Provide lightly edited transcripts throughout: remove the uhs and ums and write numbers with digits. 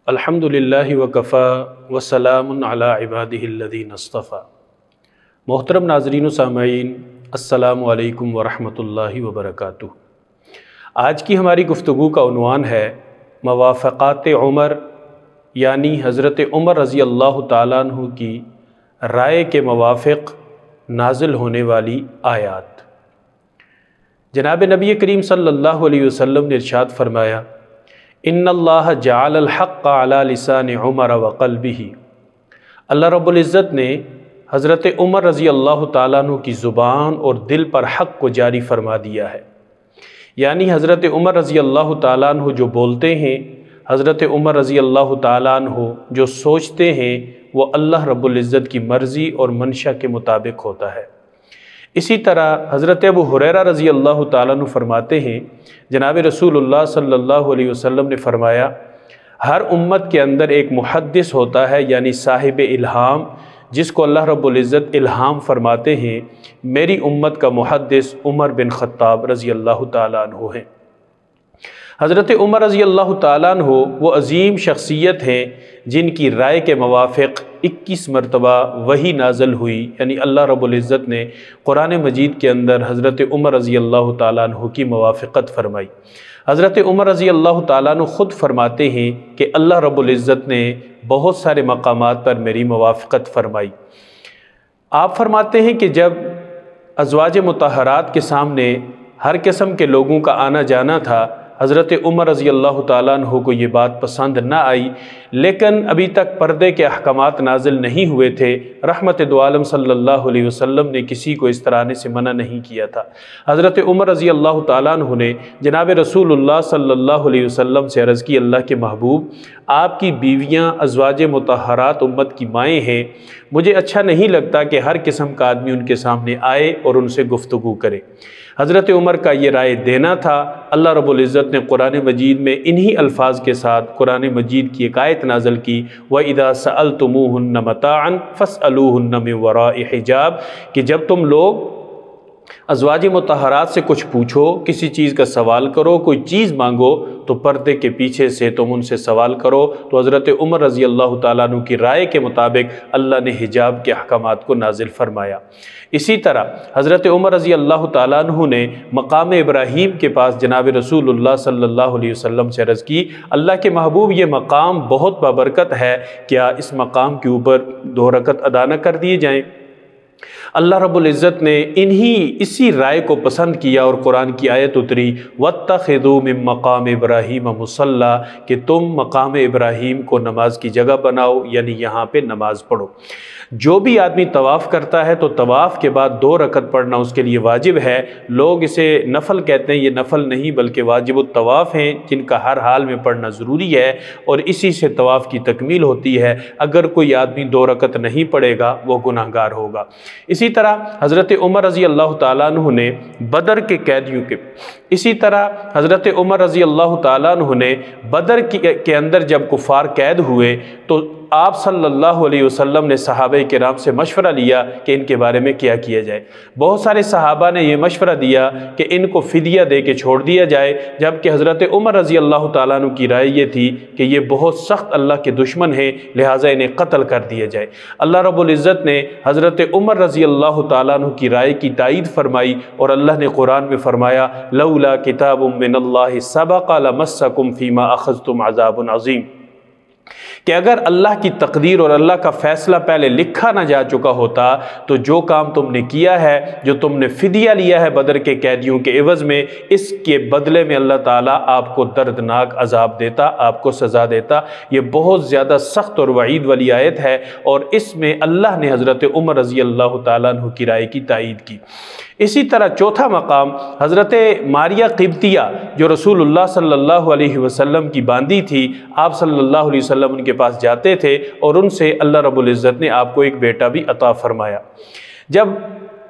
الحمدللہ وکفا وسلام علی عبادہ الذین اصطفیٰ۔ محترم ناظرین و سامعین، السلام علیکم ورحمۃ اللہ وبرکاتہ۔ آج کی ہماری گفتگو کا عنوان ہے موافقات عمر، یعنی حضرت عمر رضی اللہ تعالیٰ عنہ کی رائے کے موافق نازل ہونے والی آیات۔ جناب نبی کریم صلی اللہ علیہ وسلم نے ارشاد فرمایا، ان اللہ جعل الحق علی لسان عمر وقلبہ۔ اللہ رب العزت نے حضرت عمر رضی اللہ تعالیٰ عنہ کی زبان اور دل پر حق کو جاری فرما دیا ہے، یعنی حضرت عمر رضی اللہ تعالیٰ عنہ جو بولتے ہیں، حضرت عمر رضی اللہ تعالیٰ عنہ جو سوچتے ہیں، وہ اللہ رب العزت کی مرضی اور منشا کے مطابق ہوتا ہے۔ اسی طرح حضرت ابو ہریرہ رضی اللہ تعالیٰ عنہ فرماتے ہیں، جناب رسول اللہ صلی اللہ علیہ وسلم نے فرمایا، ہر امت کے اندر ایک محدث ہوتا ہے، یعنی صاحب الہام، جس کو اللہ رب العزت الہام فرماتے ہیں۔ میری امت کا محدث عمر بن خطاب رضی اللہ تعالیٰ عنہ ہیں۔ حضرت عمر رضی اللہ تعالیٰ عنہ وہ عظیم شخصیت ہیں جن کی رائے کے موافق 21 مرتبہ وحی نازل ہوئی، یعنی اللہ رب العزت نے قرآن مجید کے اندر حضرت عمر رضی اللہ تعالیٰ عنہ کی موافقت فرمائی۔ حضرت عمر رضی اللہ تعالیٰ عنہ خود فرماتے ہیں کہ اللہ رب العزت نے بہت سارے مقامات پر میری موافقت فرمائی۔ آپ فرماتے ہیں کہ جب ازواج مطہرات کے سامنے ہر قسم کے لوگوں کا آنا جانا تھا، حضرت عمر رضی اللہ تعالیٰ عنہ کو یہ بات پسند نہ آئی، لیکن ابھی تک پردے کے احکامات نازل نہیں ہوئے تھے۔ رحمت دو عالم صلی اللہ علیہ وسلم نے کسی کو اس طرح آنے سے منع نہیں کیا تھا۔ حضرت عمر رضی اللہ تعالیٰ عنہ نے جناب رسول اللہ صلی اللہ علیہ وسلم سے عرض کی، اللہ کے محبوب، آپ کی بیویاں ازواج مطہرات امت کی مائیں ہیں، مجھے اچھا نہیں لگتا کہ ہر قسم کا آدمی ان کے سامنے آئے اور ان سے گفتگو کرے۔ حضرت عمر کا یہ رائے دینا تھا۔ اللہ رب العزت نے قرآن مجید میں انہی الفاظ کے ساتھ قرآن مجید کی ایک آیت نازل کی، وَإِذَا سَأَلْتُمُوهُنَّ مَتَاعًا فَاسْأَلُوهُنَّ مِن وَرَاءِ حِجَاب، کہ جب تم لوگ ازواج مطہرات سے کچھ پوچھو، کسی چیز کا سوال کرو، کوئی چیز مانگو، تو پردے کے پیچھے سے تم ان سے سوال کرو۔ تو حضرت عمر رضی اللہ تعالیٰ عنہ کی رائے کے مطابق اللہ نے حجاب کے احکامات کو نازل فرمایا۔ اسی طرح حضرت عمر رضی اللہ تعالیٰ عنہ نے مقام ابراہیم کے پاس جناب رسول اللہ صلی اللہ علیہ وسلم سے عرض کی، اللہ کے محبوب، یہ مقام بہت بابرکت ہے، کیا اس مقام کے اوپر 2 رکعت ادا نہ کر دیے جائیں؟ اللہ رب العزت نے اسی رائے کو پسند کیا اور قرآن کی آیت اتری، وَاتَّخِذُوا مِن مَّقَامِ إِبْرَاهِيمَ مُصَلًّى، کہ تم مقام ابراہیم کو نماز کی جگہ بناؤ، یعنی یہاں پہ نماز پڑھو۔ جو بھی آدمی طواف کرتا ہے تو طواف کے بعد 2 رکعت پڑھنا اس کے لیے واجب ہے۔ لوگ اسے نفل کہتے ہیں، یہ نفل نہیں بلکہ واجب الطواف ہیں، جن کا ہر حال میں پڑھنا ضروری ہے، اور اسی سے طواف کی تکمیل ہوتی ہے۔ اگر کوئی آدمی 2 رکعت نہیں پڑھے گا وہ گناہ گار ہوگا۔ اسی طرح حضرت عمر رضی اللہ تعالیٰ عنہ نے بدر کے قیدیوں کے حضرت عمر رضی اللہ تعالیٰ عنہ نے بدر کے اندر جب کفار قید ہوئے تو آپ صلی اللہ علیہ وسلم نے صحابہ کرام سے مشورہ لیا کہ ان کے بارے میں کیا کیا جائے۔ بہت سارے صحابہ نے یہ مشورہ دیا کہ ان کو فدیہ دے کے چھوڑ دیا جائے، جبکہ حضرت عمر رضی اللہ تعالیٰ عنہ کی رائے یہ تھی کہ یہ بہت سخت اللہ کے دشمن ہیں، لہٰذا انہیں قتل کر دیا جائے۔ اللہ رب العزت نے حضرت عمر رضی اللہ تعالیٰ عنہ کی رائے کی تائید فرمائی، اور اللہ نے قرآن میں فرمایا، لولا کتاب من اللہ سبق لمسکم فیما اخذتم عذاب عظیم، کہ اگر اللہ کی تقدیر اور اللہ کا فیصلہ پہلے لکھا نہ جا چکا ہوتا تو جو کام تم نے کیا ہے، جو تم نے فدیہ لیا ہے بدر کے قیدیوں کے عوض میں، اس کے بدلے میں اللہ تعالیٰ آپ کو دردناک عذاب دیتا، آپ کو سزا دیتا۔ یہ بہت زیادہ سخت اور وعید والی آیت ہے، اور اس میں اللہ نے حضرت عمر رضی اللہ تعالیٰ عنہ کی رائے کی تائید کی۔ اسی طرح چوتھا مقام حضرت ماریہ قبطیہ جو رسول اللہ صلی اللہ علیہ وسلم کی باندی تھی، آپ صلی اللہ علیہ وسلم ان کے پاس جاتے تھے اور ان سے اللہ رب العزت نے آپ کو ایک بیٹا بھی عطا فرمایا۔ جب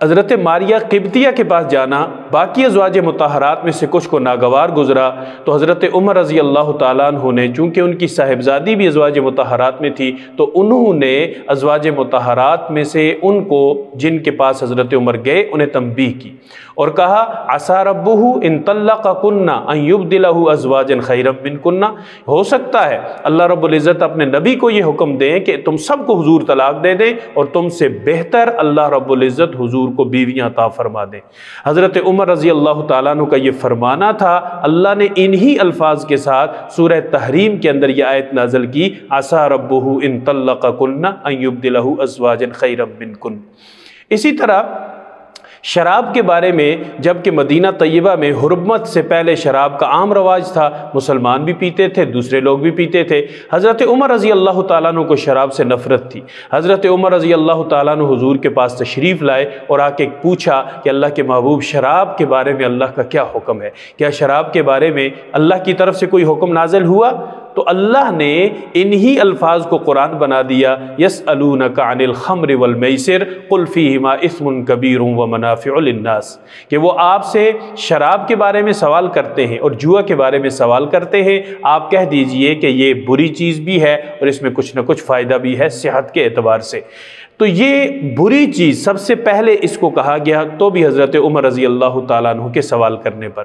حضرت ماریہ قبطیہ کے پاس جانا باقی ازواج مطہرات میں سے کچھ کو ناگوار گزرا، تو حضرت عمر رضی اللہ تعالیٰ عنہ نے، چونکہ ان کی صاحبزادی بھی ازواج مطہرات میں تھی، تو انہوں نے ازواج مطہرات میں سے ان کو جن کے پاس حضرت عمر گئے انہیں تنبیہ کی اور کہا عسیٰ ربہ ان طلقکن ان یبدلہ ازواجا خیرا منکن، ہو سکتا ہے اللہ رب العزت اپنے نبی کو یہ حکم دیں کہ تم سب کو حضور طلاق دے دیں اور تم سے بہتر اللہ رب العزت حضور کو بیویاں عطا فرما دیں۔ حضرت عمر رضی اللہ تعالیٰ عنہ کا یہ فرمانا تھا، اللہ نے انہی الفاظ کے ساتھ سورہ تحریم کے اندر یہ آیت نازل کی عسیٰ ربہ ان طلقکن ان یبدلہ ازواجا خیرا منکن۔ اسی طرح شراب کے بارے میں، جبکہ مدینہ طیبہ میں حرمت سے پہلے شراب کا عام رواج تھا، مسلمان بھی پیتے تھے، دوسرے لوگ بھی پیتے تھے، حضرت عمر رضی اللہ تعالیٰ عنہ کو شراب سے نفرت تھی۔ حضرت عمر رضی اللہ تعالیٰ عنہ حضور کے پاس تشریف لائے اور آ کے پوچھا کہ اللہ کے محبوب شراب کے بارے میں اللہ کا کیا حکم ہے؟ کیا شراب کے بارے میں اللہ کی طرف سے کوئی حکم نازل ہوا؟ تو اللہ نے انہی الفاظ کو قرآن بنا دیا، یسألونک عن الخمر والمیسر قل فیہما اثم کبیر ومنافع للناس، کہ وہ آپ سے شراب کے بارے میں سوال کرتے ہیں اور جوا کے بارے میں سوال کرتے ہیں، آپ کہہ دیجئے کہ یہ بری چیز بھی ہے اور اس میں کچھ نہ کچھ فائدہ بھی ہے صحت کے اعتبار سے۔ تو یہ بری چیز سب سے پہلے اس کو کہا گیا، تو بھی حضرت عمر رضی اللہ تعالیٰ عنہ کے سوال کرنے پر۔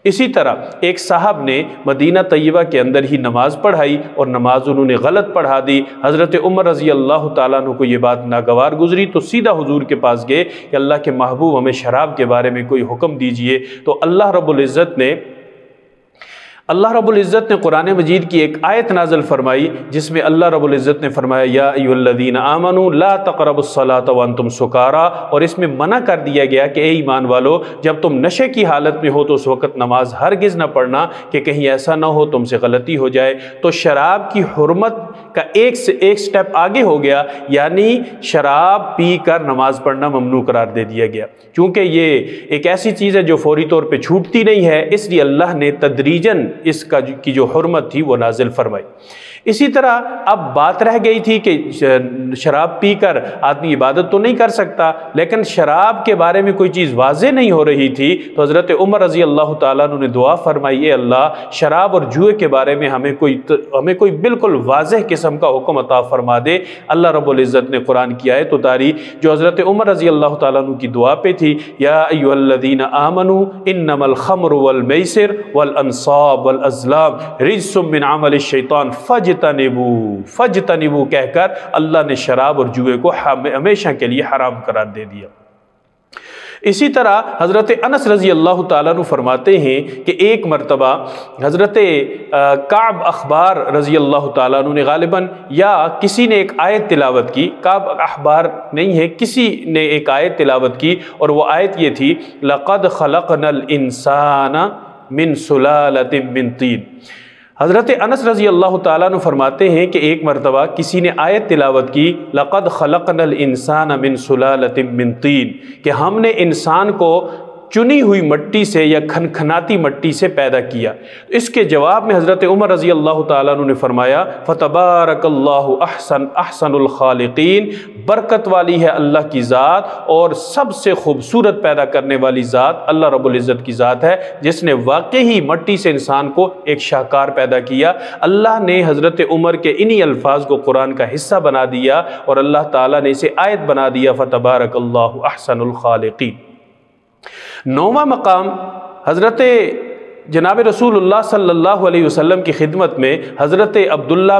اسی طرح ایک صاحب نے مدینہ طیبہ کے اندر ہی نماز پڑھائی اور نماز انہوں نے غلط پڑھا دی، حضرت عمر رضی اللہ تعالیٰ عنہ کو یہ بات ناگوار گزری تو سیدھا حضور کے پاس گئے کہ اللہ کے محبوب ہمیں شراب کے بارے میں کوئی حکم دیجئے۔ تو اللہ رب العزت نے قرآن مجید کی ایک آیت نازل فرمائی جس میں اللہ رب العزت نے فرمایا یا ایھا الذین آمنوا لا تقربوا الصلاۃ وانتم سکارا، اور اس میں منع کر دیا گیا کہ اے ایمان والو جب تم نشے کی حالت میں ہو تو اس وقت نماز ہرگز نہ پڑھنا کہ کہیں ایسا نہ ہو تم سے غلطی ہو جائے۔ تو شراب کی حرمت کا ایک سٹیپ آگے ہو گیا، یعنی شراب پی کر نماز پڑھنا ممنوع قرار دے دیا گیا، چونکہ یہ ایک ایسی چیز ہے جو فوری طور پہ چھوٹتی نہیں ہے، اس لیے اللہ نے تدریجاً اس کی جو حرمت تھی وہ نازل فرمائی۔ اسی طرح اب بات رہ گئی تھی کہ شراب پی کر آدمی عبادت تو نہیں کر سکتا، لیکن شراب کے بارے میں کوئی چیز واضح نہیں ہو رہی تھی، تو حضرت عمر رضی اللہ تعالیٰ عنہ نے دعا فرمائی اے اللہ شراب اور جوئے کے بارے میں ہمیں کوئی بالکل واضح قسم کا حکم عطا فرما دے۔ اللہ رب العزت نے قرآن کی آیت اتاری جو حضرت عمر رضی اللہ تعالیٰ عنہ کی دعا پہ تھی، یا ایھا الذین آمنوا انما الخمر والمیسر والانصاب والازلام رجس من عمل الشیطان فجتنبو کہہ کر اللہ نے شراب اور جوئے کو ہمیشہ کے لیے حرام قرار دے دیا۔ اسی طرح حضرت انس رضی اللہ تعالیٰ عنہ فرماتے ہیں کہ ایک مرتبہ حضرت کعب اخبار رضی اللہ تعالیٰ عنہ نے غالباً یا کسی نے ایک آیت تلاوت کی، کعب اخبار نہیں ہے، کسی نے ایک آیت تلاوت کی اور وہ آیت یہ تھی لَقَدْ خَلَقْنَا الْإِنسَانَ مِنْ سُلَالَةٍ مِنْ طِينٍ۔ حضرت انس رضی اللہ تعالیٰ عنہ فرماتے ہیں کہ ایک مرتبہ کسی نے آیت تلاوت کی لَقَدْ خَلَقْنَا الْإِنسَانَ مِنْ سُلَالَةٍ مِنْ طِينٍ، کہ ہم نے انسان کو چنی ہوئی مٹی سے یا کھنکھناتی مٹی سے پیدا کیا۔ اس کے جواب میں حضرت عمر رضی اللہ تعالیٰ عنہ نے فرمایا فَتَبَارَكَ اللَّهُ أَحْسَنُ الْخَالِقِينَ، برکت والی ہے اللہ کی ذات اور سب سے خوبصورت پیدا کرنے والی ذات اللہ رب العزت کی ذات ہے، جس نے واقعی مٹی سے انسان کو ایک شاہکار پیدا کیا۔ اللہ نے حضرت عمر کے انہی الفاظ کو قرآن کا حصہ بنا دیا اور اللہ تعالیٰ نے اسے آیت بنا دیا فَتَبَارَكَ اللَّهُ أَحْسَنُ الْخَالِقِينَ۔ نوواں مقام حضرت جناب رسول اللہ صلی اللہ علیہ وسلم کی خدمت میں حضرت عبداللہ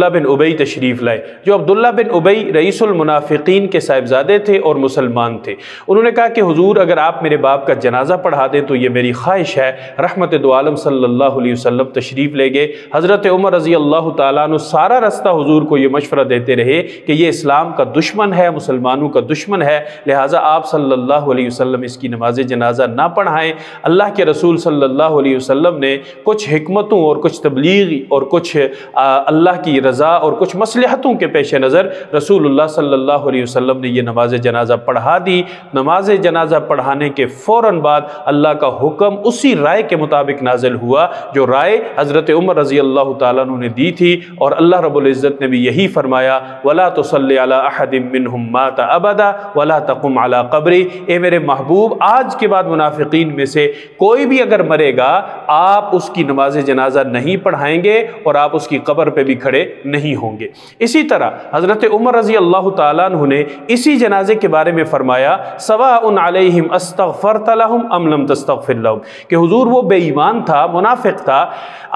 بن ابی تشریف لائے، جو عبداللہ بن ابی رئیس المنافقین کے صاحبزادے تھے اور مسلمان تھے۔ انہوں نے کہا کہ حضور اگر آپ میرے باپ کا جنازہ پڑھا دیں تو یہ میری خواہش ہے۔ رحمت دو عالم صلی اللہ علیہ وسلم تشریف لے گئے۔ حضرت عمر رضی اللہ تعالیٰ عنہ سارا رستہ حضور کو یہ مشورہ دیتے رہے کہ یہ اسلام کا دشمن ہے، مسلمانوں کا دشمن ہے، لہٰذا آپ صلی اللہ علیہ وسلم اس کی نماز جنازہ نہ پڑھائیں۔ اللہ کے رسول صلی اللہ علیہ وسلم نے کچھ حکمتوں اور کچھ تبلیغ اور کچھ اللہ کی رضا اور کچھ مصلحتوں کے پیش نظر رسول اللہ صلی اللہ علیہ وسلم نے یہ نماز جنازہ پڑھا دی۔ نماز جنازہ پڑھانے کے فوراً بعد اللہ کا حکم اسی رائے کے مطابق نازل ہوا جو رائے حضرت عمر رضی اللہ تعالیٰ عنہ نے دی تھی، اور اللہ رب العزت نے بھی یہی فرمایا وَلَا تُصَلِّ عَلَىٰ أَحَدٍ مِّنْهُمْ مَاتَ أَبَدًا وَلَا تَقُمْ عَلَىٰ قَبْرِهِ، اے میرے محبوب آج کے بعد منافقین میں سے کوئی بھی اگر مرے گا آپ اس کی نماز جنازہ نہیں پڑھائیں گے اور آپ اس کی قبر پہ بھی کھڑے نہیں ہوں گے۔ اسی طرح حضرت عمر رضی اللہ تعالیٰ عنہ نے اسی جنازے کے بارے میں فرمایا سواء علیہم استغفرت لہم ام لم تستغفر لہم، کہ حضور وہ بے ایمان تھا، منافق تھا،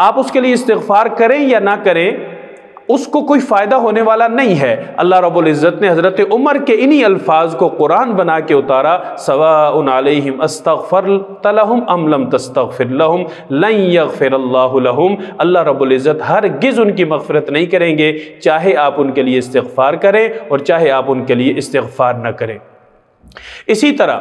آپ اس کے لیے استغفار کریں یا نہ کریں اس کو کوئی فائدہ ہونے والا نہیں ہے۔ اللہ رب العزت نے حضرت عمر کے انہی الفاظ کو قرآن بنا کے اتارا سواء علیہم استغفرت لہم ام لم تستغفر لہم لن یغفر اللہ لہم، اللہ رب العزت ہرگز ان کی مغفرت نہیں کریں گے چاہے آپ ان کے لیے استغفار کریں اور چاہے آپ ان کے لیے استغفار نہ کریں۔ اسی طرح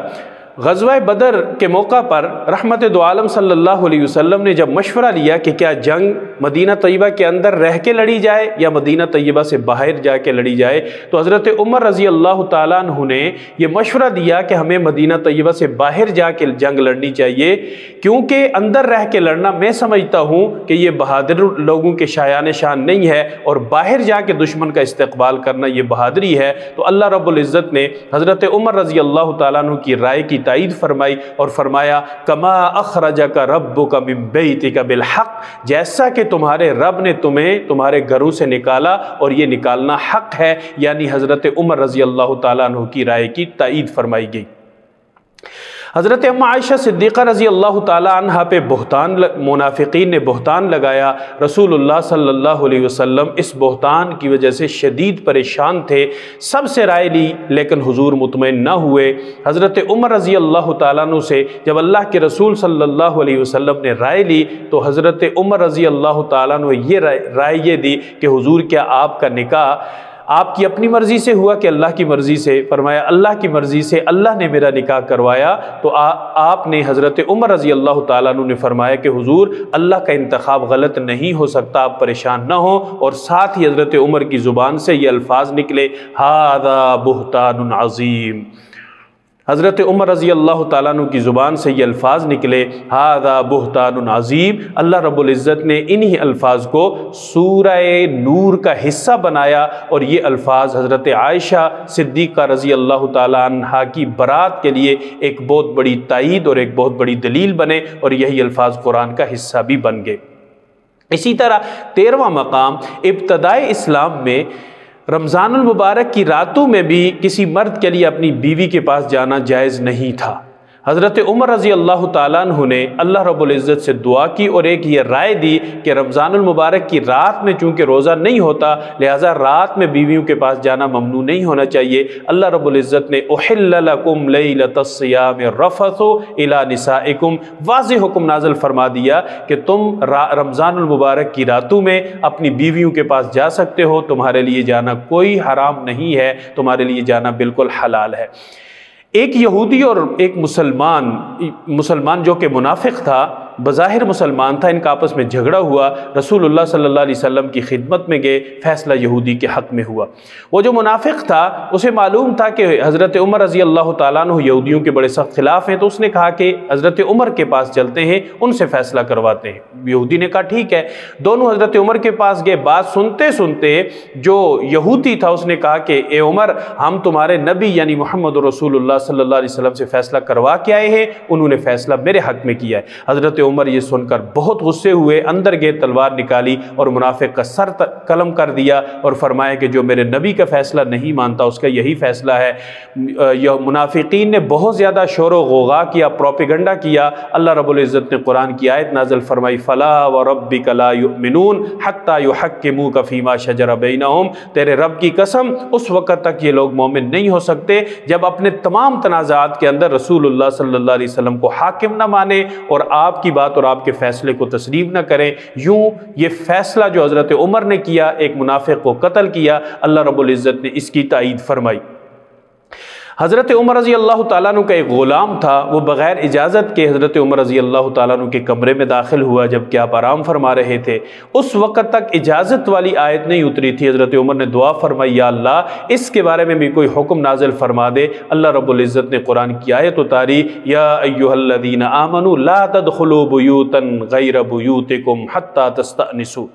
غزوہ بدر کے موقع پر رحمت دو عالم صلی اللہ علیہ وسلم نے جب مشورہ لیا کہ کیا جنگ مدینہ طیبہ کے اندر رہ کے لڑی جائے یا مدینہ طیبہ سے باہر جا کے لڑی جائے، تو حضرت عمر رضی اللہ تعالیٰ عنہ نے یہ مشورہ دیا کہ ہمیں مدینہ طیبہ سے باہر جا کے جنگ لڑنی چاہیے، کیونکہ اندر رہ کے لڑنا میں سمجھتا ہوں کہ یہ بہادر لوگوں کے شایان شان نہیں ہے، اور باہر جا کے دشمن کا استقبال کرنا یہ بہادری ہے۔ تو اللہ رب العزت نے حضرت عمر رضی اللہ تعالیٰ عنہ کی رائے کی تائید فرمائی اور فرمایا کما اخرجک ربک من بیتک بالحق، جیسا کہ تمہارے رب نے تمہیں تمہارے گھروں سے نکالا اور یہ نکالنا حق ہے، یعنی حضرت عمر رضی اللہ تعالیٰ عنہ کی رائے کی تائید فرمائی گئی۔ حضرت اما عائشہ صدیقہ رضی اللہ تعالیٰ عنہ پہ منافقین نے بہتان لگایا، رسول اللہ صلی اللہ علیہ وسلم اس بہتان کی وجہ سے شدید پریشان تھے، سب سے رائے لی لیکن حضور مطمئن نہ ہوئے۔ حضرت عمر رضی اللہ تعالیٰ عنہ سے جب اللہ کے رسول صلی اللہ علیہ وسلم نے رائے لی تو حضرت عمر رضی اللہ تعالیٰ عنہ یہ رائے یہ دی کہ حضور کیا آپ کا نکاح آپ کی اپنی مرضی سے ہوا کہ اللہ کی مرضی سے؟ فرمایا اللہ کی مرضی سے، اللہ نے میرا نکاح کروایا۔ تو آپ نے حضرت عمر رضی اللہ تعالیٰ عنہ نے فرمایا کہ حضور اللہ کا انتخاب غلط نہیں ہو سکتا، آپ پریشان نہ ہوں، اور ساتھ ہی حضرت عمر کی زبان سے یہ الفاظ نکلے ھذا بہتان عظیم، حضرت عمر رضی اللہ تعالیٰ عنہ کی زبان سے یہ الفاظ نکلے ھذا بہتان عظیم۔ اللہ رب العزت نے انہی الفاظ کو سورہ نور کا حصہ بنایا، اور یہ الفاظ حضرت عائشہ صدیقہ رضی اللہ تعالیٰ عنہ کی برات کے لیے ایک بہت بڑی تائید اور ایک بہت بڑی دلیل بنے، اور یہی الفاظ قرآن کا حصہ بھی بن گئے۔ اسی طرح 13واں مقام، ابتدائے اسلام میں رمضان المبارک کی راتوں میں بھی کسی مرد کے لیے اپنی بیوی کے پاس جانا جائز نہیں تھا۔ حضرت عمر رضی اللہ تعالیٰ عنہ نے اللہ رب العزت سے دعا کی اور ایک یہ رائے دی کہ رمضان المبارک کی رات میں چونکہ روزہ نہیں ہوتا لہٰذا رات میں بیویوں کے پاس جانا ممنوع نہیں ہونا چاہیے۔ اللہ رب العزت نے احل لکم لیلۃ الصیام الرفث الی نسائکم، واضح حکم نازل فرما دیا کہ تم رمضان المبارک کی راتوں میں اپنی بیویوں کے پاس جا سکتے ہو، تمہارے لیے جانا کوئی حرام نہیں ہے، تمہارے لیے جانا بالکل حلال ہے۔ ایک یہودی اور ایک مسلمان جو کہ منافق تھا، بظاہر مسلمان تھا، ان کا آپس میں جھگڑا ہوا، رسول اللہ صلی اللہ علیہ وسلم کی خدمت میں گئے، فیصلہ یہودی کے حق میں ہوا۔ وہ جو منافق تھا اسے معلوم تھا کہ حضرت عمر رضی اللہ تعالیٰ عنہ یہودیوں کے بڑے سخت خلاف ہیں، تو اس نے کہا کہ حضرت عمر کے پاس چلتے ہیں، ان سے فیصلہ کرواتے ہیں۔ یہودی نے کہا ٹھیک ہے، دونوں حضرت عمر کے پاس گئے۔ بات سنتے سنتے جو یہودی تھا اس نے کہا کہ اے عمر، ہم تمہارے نبی یعنی محمد رسول اللہ صلی اللہ علیہ وسلم سے فیصلہ کروا کے آئے ہیں، انہوں نے فیصلہ میرے حق میں کیا ہے۔ حضرت عمر یہ سن کر بہت غصے ہوئے، اندر گئے، تلوار نکالی اور منافق کا سر قلم کر دیا اور فرمایا کہ جو میرے نبی کا فیصلہ نہیں مانتا اس کا یہی فیصلہ ہے۔ منافقین نے بہت زیادہ شور و غوغا کیا، پروپیگنڈا کیا۔ اللہ رب العزت نے قرآن کی آیت نازل فرمائی فلا وربک لا یؤمنون حتی یحکموک فیما شجر بینہم، تیرے رب کی قسم اس وقت تک یہ لوگ مومن نہیں ہو سکتے جب اپنے تمام تنازعات کے اندر رسول اللہ صلی اللہ علیہ وسلم کو حاکم نہ مانے اور آپ کی بات اور آپ کے فیصلے کو تسلیم نہ کریں۔ یوں یہ فیصلہ جو حضرت عمر نے کیا، ایک منافق کو قتل کیا، اللہ رب العزت نے اس کی تائید فرمائی۔ حضرت عمر رضی اللہ تعالیٰ عنہ کا ایک غلام تھا، وہ بغیر اجازت کے حضرت عمر رضی اللہ تعالیٰ عنہ کے کمرے میں داخل ہوا جب کہ آپ آرام فرما رہے تھے۔ اس وقت تک اجازت والی آیت نہیں اتری تھی۔ حضرت عمر نے دعا فرمائی، یا اللہ اس کے بارے میں بھی کوئی حکم نازل فرما دے۔ اللہ رب العزت نے قرآن کی آیت اتاری، یا ایھا الذین آمنوا لا تدخلوا بیوتا غیر بیوتکم حتی تستأنسوا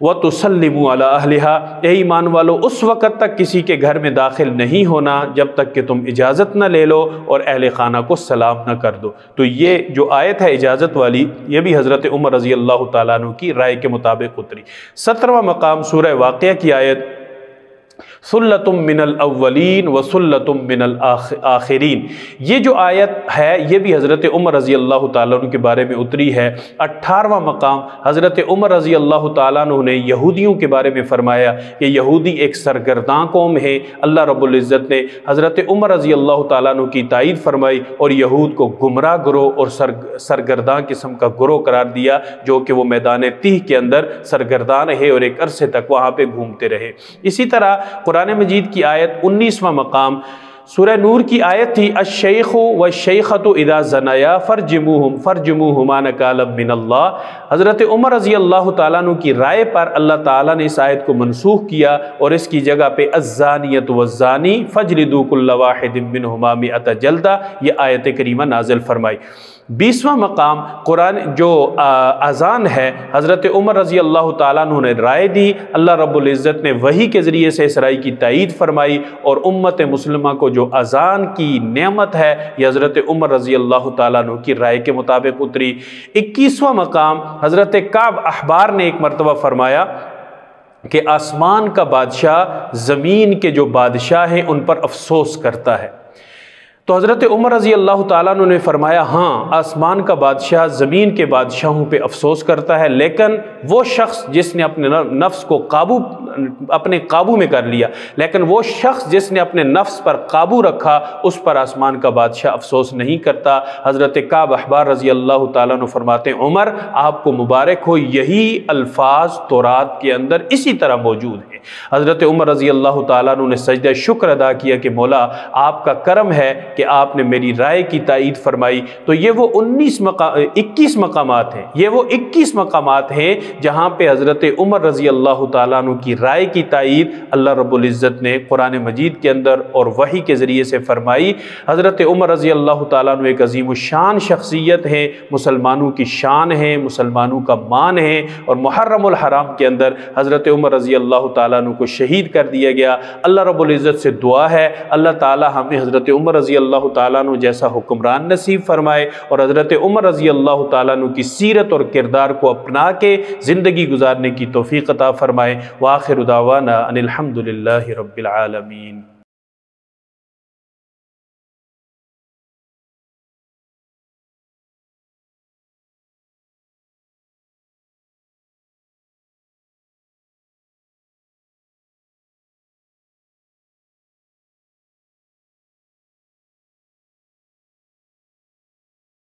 وَتُسَلِّمُوا عَلَىٰ أَهْلِهَا، اے ایمان والو اس وقت تک کسی کے گھر میں داخل نہیں ہونا جب تک کہ تم اجازت نہ لے لو اور اہل خانہ کو سلام نہ کر دو۔ تو یہ جو آیت ہے اجازت والی، یہ بھی حضرت عمر رضی اللہ تعالیٰ عنہ کی رائے کے مطابق اتری۔ 17واں مقام سورہ واقعہ کی آیت، ثُلَّةٌ مِّنَ الْأَوَّلِينَ وَثُلَّةٌ مِّنَ الْآخِرِينَ، یہ جو آیت ہے یہ بھی حضرت عمر رضی اللہ تعالیٰ عنہ کے بارے میں اتری ہے۔ 18واں مقام، حضرت عمر رضی اللہ تعالیٰ عنہ نے یہودیوں کے بارے میں فرمایا کہ یہودی ایک سرگرداں قوم ہے۔ اللہ رب العزت نے حضرت عمر رضی اللہ تعالیٰ عنہ کی تائید فرمائی اور یہود کو گمراہ گروہ اور سرگرداں قسم کا گروہ قرار دیا، جو کہ وہ میدان تیہ کے اندر سرگرداں رہے اور ایک عرصے تک وہاں پہ گھومتے رہے۔ اسی طرح قرآن مجید کی آیت 19واں مقام سورہ نور کی آیت تھی، الشیخ والشیخۃ اذا زنیا فرجموہما نکالا من اللہ۔ حضرت عمر رضی اللہ تعالیٰ عنہ کی رائے پر اللہ تعالیٰ نے اس آیت کو منسوخ کیا اور اس کی جگہ پہ الزانیۃ والزانی فاجلدوا کل واحد منہما مئۃ جلدہ یہ آیت کریمہ نازل فرمائی۔ 20واں مقام قرآن جو اذان ہے، حضرت عمر رضی اللہ تعالیٰ عنہ نے رائے دی، اللہ رب العزت نے وحی کے ذریعے سے اس رائے کی تائید فرمائی اور امت مسلمہ کو جو اذان کی نعمت ہے یہ حضرت عمر رضی اللہ تعالیٰ عنہ کی رائے کے مطابق اتری۔ 21واں مقام حضرت کعب احبار نے ایک مرتبہ فرمایا کہ آسمان کا بادشاہ زمین کے جو بادشاہ ہیں ان پر افسوس کرتا ہے۔ تو حضرت عمر رضی اللہ تعالیٰ عنہ نے فرمایا، ہاں آسمان کا بادشاہ زمین کے بادشاہوں پہ افسوس کرتا ہے، لیکن وہ شخص جس نے اپنے نفس کو اپنے قابو میں کر لیا، لیکن وہ شخص جس نے اپنے نفس پر قابو رکھا اس پر آسمان کا بادشاہ افسوس نہیں کرتا۔ حضرت کعب احبار رضی اللہ تعالیٰ عنہ فرماتے ہیں، عمر آپ کو مبارک ہو، یہی الفاظ تورات کے اندر اسی طرح موجود ہیں۔ حضرت عمر رضی اللہ تعالیٰ عنہ نے سجدہ شکر ادا کیا کہ مولا آپ کا کرم ہے کہ آپ نے میری رائے کی تائید فرمائی۔ تو یہ وہ 21 مقامات ہیں، یہ وہ 21 مقامات ہیں جہاں پہ حضرت عمر رضی اللہ تعالیٰ عنہ کی رائے کی تائید اللہ رب العزت نے قرآن مجید کے اندر اور وحی کے ذریعے سے فرمائی۔ حضرت عمر رضی اللہ تعالیٰ عنہ ایک عظیم الشان شخصیت ہیں، مسلمانوں کی شان ہے، مسلمانوں کا مان ہے، اور محرم الحرام کے اندر حضرت عمر رضی اللہ تعالیٰ عنہ کو شہید کر دیا گیا۔ اللہ رب العزت سے دعا ہے اللہ تعالیٰ ہمیں حضرت عمر رضی اللہ تعالیٰ عنہ جیسا حکمران نصیب فرمائے اور حضرت عمر رضی اللہ تعالیٰ عنہ کی سیرت اور کردار کو اپنا کے زندگی گزارنے کی توفیق عطا فرمائے۔ وآخر دعوانا ان الحمد للہ رب العالمین۔